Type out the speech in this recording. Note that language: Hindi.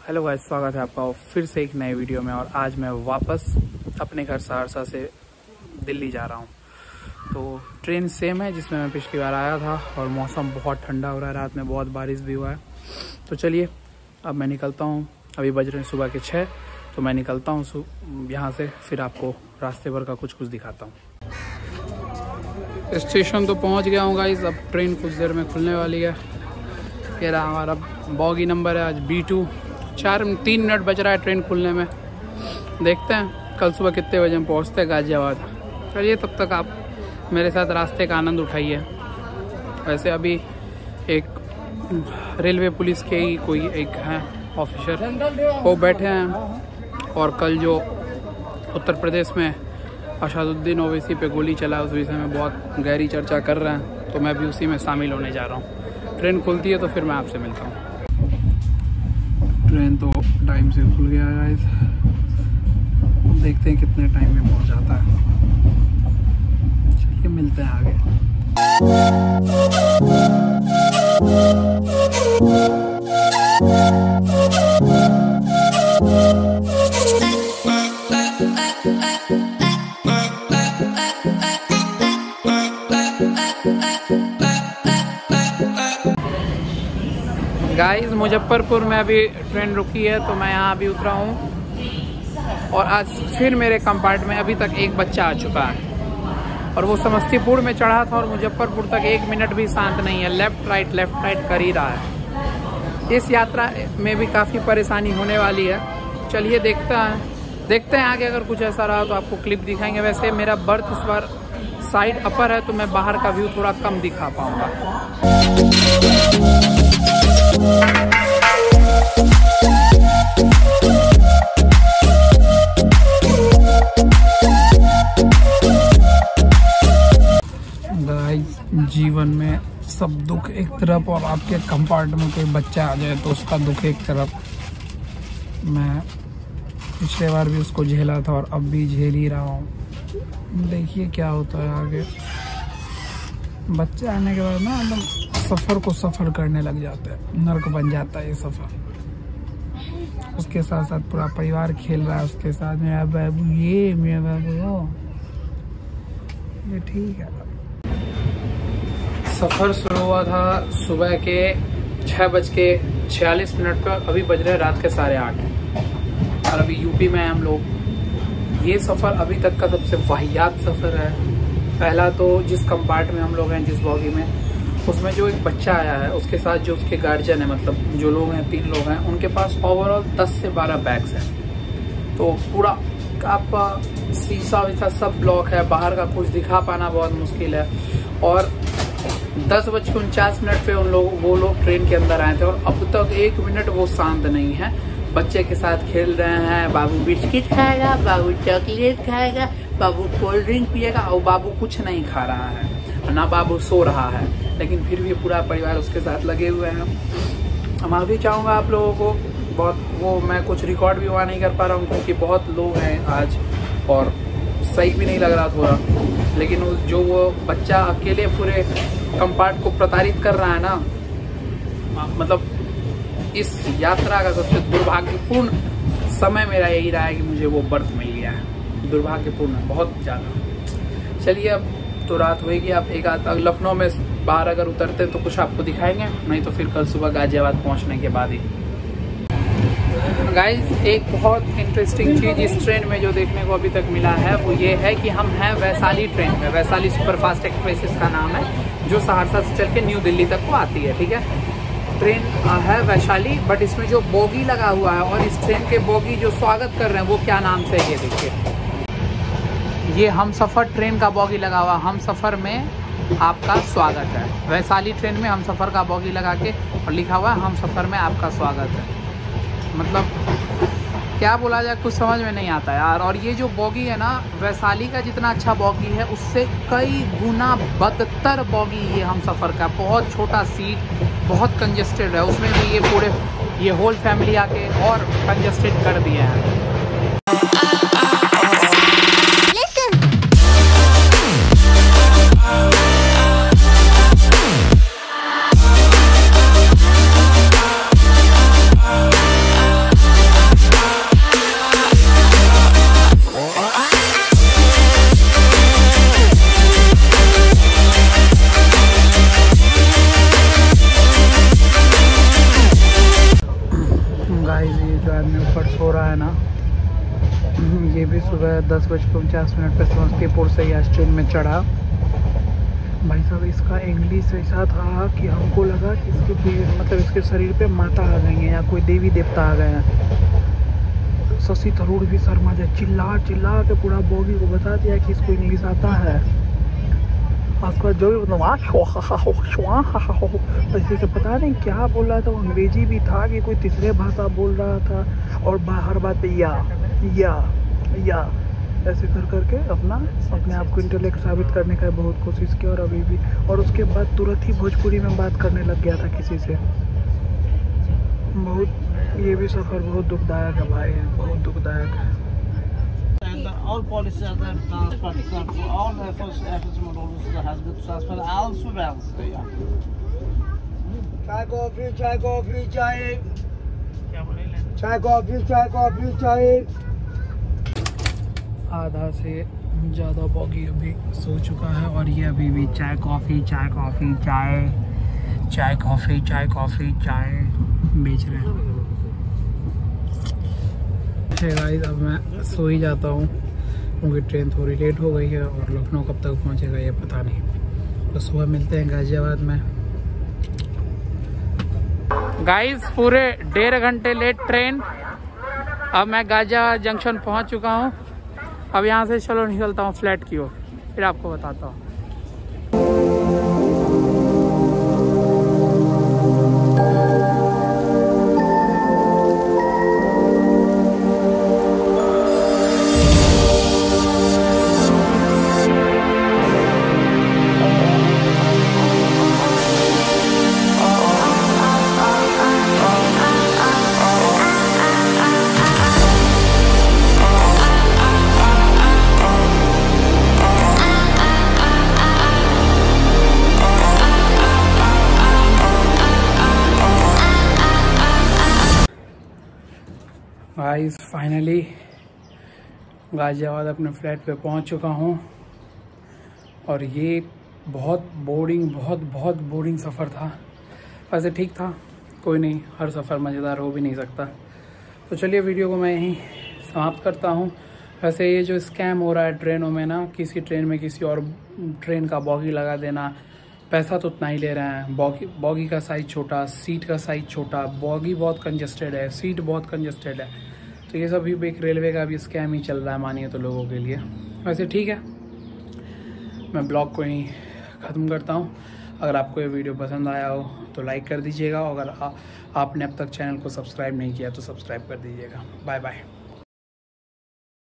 हेलो गाइस, स्वागत है आपका फिर से एक नए वीडियो में। और आज मैं वापस अपने घर सहरसा से दिल्ली जा रहा हूँ। तो ट्रेन सेम है जिसमें मैं पिछली बार आया था और मौसम बहुत ठंडा हो रहा है, रात में बहुत बारिश भी हुआ है। तो चलिए अब मैं निकलता हूँ। अभी बज रहे हैं सुबह के 6, तो मैं निकलता हूँ यहाँ से, फिर आपको रास्ते भर का कुछ दिखाता हूँ। स्टेशन तो पहुँच गया हूँ गाइस। अब ट्रेन कुछ देर में खुलने वाली है। ये रहा हमारा बॉगी नंबर है आज B2। 3 मिनट बच रहा है ट्रेन खुलने में। देखते हैं कल सुबह कितने बजे हम पहुँचते हैं गाजियाबाद। चलिए तब तक आप मेरे साथ रास्ते का आनंद उठाइए। वैसे अभी एक रेलवे पुलिस के ही कोई एक हैं ऑफिसर, वो बैठे हैं और कल जो उत्तर प्रदेश में असादुद्दीन ओवैसी पे गोली चला उस विषय में बहुत गहरी चर्चा कर रहे हैं। तो मैं भी उसी में शामिल होने जा रहा हूँ। ट्रेन खुलती है तो फिर मैं आपसे मिलता हूँ। ट्रेन तो टाइम से खुल गया है गाइस। देखते हैं कितने टाइम में पहुंच जाता है। चलिए मिलते हैं आगे। गाइस मुजफ्फरपुर में अभी ट्रेन रुकी है तो मैं यहाँ अभी उतरा हूँ। और आज फिर मेरे कंपार्टमेंट में अभी तक एक बच्चा आ चुका है और वो समस्तीपुर में चढ़ा था और मुजफ्फरपुर तक 1 मिनट भी शांत नहीं है। लेफ्ट राइट कर ही रहा है। इस यात्रा में भी काफ़ी परेशानी होने वाली है। चलिए देखते हैं आगे। अगर कुछ ऐसा रहा तो आपको क्लिप दिखाएंगे। वैसे मेरा बर्थ इस बार साइड अपर है तो मैं बाहर का व्यू थोड़ा कम दिखा पाऊँगा। गाइस जीवन में सब दुख एक तरफ और आपके कंपार्टमेंट में कोई बच्चा आ जाए तो उसका दुख एक तरफ। मैं पिछले बार भी उसको झेला था और अब भी झेल ही रहा हूँ। देखिए क्या होता है आगे। बच्चा आने के बाद ना एकदम सफ़र को सफ़र करने लग जाता है। नर्क बन जाता है ये सफ़र। उसके साथ साथ पूरा परिवार खेल रहा है उसके साथ। मेरा बाबू ये, मेरा बाबू वो, ये ठीक है। सफ़र शुरू हुआ था सुबह के 6:46 पर। अभी बज रहे रात के 8:30 और अभी यूपी में हैं हम लोग। ये सफ़र अभी तक का सबसे वाहियात सफ़र है। पहला तो जिस कंपार्ट में हम लोग हैं, जिस बॉगी में, उसमें जो एक बच्चा आया है उसके साथ जो उसके गार्जियन है, मतलब जो लोग हैं 3 लोग हैं, उनके पास ओवरऑल 10 से 12 बैग्स हैं। तो पूरा आपका शीशा वीशा सब ब्लॉक है। बाहर का कुछ दिखा पाना बहुत मुश्किल है। और 10:49 पे वो लोग ट्रेन के अंदर आए थे और अब तक 1 मिनट वो शांत नहीं है। बच्चे के साथ खेल रहे हैं। बाबू बिस्किट खाएगा, बाबू चॉकलेट खाएगा, बाबू कोल्ड ड्रिंक पिएगा और बाबू कुछ नहीं खा रहा है ना, बाबू सो रहा है। लेकिन फिर भी पूरा परिवार उसके साथ लगे हुए हैं। मैं भी चाहूँगा आप लोगों को मैं कुछ रिकॉर्ड भी वहाँ नहीं कर पा रहा हूँ क्योंकि बहुत लोग हैं आज और सही भी नहीं लग रहा थोड़ा। लेकिन जो वो बच्चा अकेले पूरे कंपार्ट को प्रताड़ित कर रहा है ना, मतलब इस यात्रा का सबसे दुर्भाग्यपूर्ण समय मेरा यही रहा है कि मुझे वो बर्थ मिल गया है। दुर्भाग्यपूर्ण बहुत ज़्यादा। चलिए अब तो रात होएगी। आप एक आध लखनऊ में बाहर अगर उतरते हैं तो कुछ आपको दिखाएंगे, नहीं तो फिर कल सुबह गाजियाबाद पहुंचने के बाद ही। गाइस एक बहुत इंटरेस्टिंग चीज़ इस ट्रेन में जो देखने को अभी तक मिला है वो ये है कि हम हैं वैशाली ट्रेन में। वैशाली सुपरफास्ट एक्सप्रेस इसका नाम है, जो सहरसा से चल के न्यू दिल्ली तक को आती है। ठीक है, ट्रेन है वैशाली, बट इसमें जो बोगी लगा हुआ है और इस ट्रेन के बोगी जो स्वागत कर रहे हैं वो क्या नाम से, ये देखिए, ये हम सफ़र ट्रेन का बोगी लगा हुआ। हम सफ़र में आपका स्वागत है। वैशाली ट्रेन में हम सफ़र का बोगी लगा के और लिखा हुआ है हम सफ़र में आपका स्वागत है। मतलब क्या बोला जाए, कुछ समझ में नहीं आता यार। और ये जो बोगी है ना, वैशाली का जितना अच्छा बोगी है उससे कई गुना बदतर बोगी ये हम सफ़र का। बहुत छोटा सीट, बहुत कंजेस्टेड है उसमें भी। ये होल फैमिली आके और कंजेस्टेड कर दिए हैं। जो आदमी ऊपर सो रहा है ना, ये भी सुबह 10:49 पे समस्तीपुर से ही ट्रेन में चढ़ा। भाई साहब इसका इंग्लिश ऐसा था कि हमको लगा कि मतलब इसके शरीर पे माता आ गई है या कोई देवी देवता आ गए हैं। शशि थरूर भी शर्मा जाए, चिल्ला चिल्ला के पूरा बोगी को बता दिया कि इसको इंग्लिश आता है। उसका जो भी मतलब ऐसे से पता नहीं क्या बोल रहा था, वो अंग्रेजी भी था कि कोई तीसरे भाषा बोल रहा था, और हर बात पे या ऐसे कर करके अपने आप को इंटेलेक्ट साबित करने का बहुत कोशिश की, और अभी भी। और उसके बाद तुरंत ही भोजपुरी में बात करने लग गया था किसी से। बहुत ये भी सफ़र बहुत दुखदायक है भाई, बहुत दुखदायक है। All policies are transferred to all efforts models has been transferred elsewhere. चाय कॉफी चाय कॉफी चाय, चाय कॉफी चाय कॉफी चाय। आधा से ज़्यादा बॉगी अभी सो चुका है, और ये अभी भी चाय कॉफ़ी चाय कॉफ़ी चाय, चाय कॉफ़ी चाय कॉफ़ी चाय बेच रहे हैं। गाइस अब मैं सो ही जाता हूँ क्योंकि ट्रेन थोड़ी लेट हो गई है, और लखनऊ कब तक पहुँचेगा ये पता नहीं। तो सुबह मिलते हैं गाजियाबाद में। गाइस पूरे 1.5 घंटे लेट ट्रेन। अब मैं गाजियाबाद जंक्शन पहुँच चुका हूँ। अब यहाँ से चलो निकलता हूँ फ्लैट की ओर, फिर आपको बताता हूँ। गाइस फाइनली गाजियाबाद अपने फ्लैट पे पहुंच चुका हूं, और ये बहुत बोरिंग सफ़र था। वैसे ठीक था, कोई नहीं, हर सफ़र मज़ेदार हो भी नहीं सकता। तो चलिए वीडियो को मैं यहीं समाप्त करता हूं। वैसे ये जो स्कैम हो रहा है ट्रेनों में ना, किसी ट्रेन में किसी और ट्रेन का बॉगी लगा देना, पैसा तो उतना ही ले रहे हैं। बॉगी का साइज़ छोटा, सीट का साइज़ छोटा, बॉगी बहुत कंजस्टेड है, सीट बहुत कंजस्टेड है। तो ये सब भी एक रेलवे का भी स्कैम ही चल रहा है मानिए तो लोगों के लिए। वैसे ठीक है, मैं ब्लॉग को यहीं ख़त्म करता हूँ। अगर आपको ये वीडियो पसंद आया हो तो लाइक कर दीजिएगा, अगर आपने अब तक चैनल को सब्सक्राइब नहीं किया तो सब्सक्राइब कर दीजिएगा। Bye bye.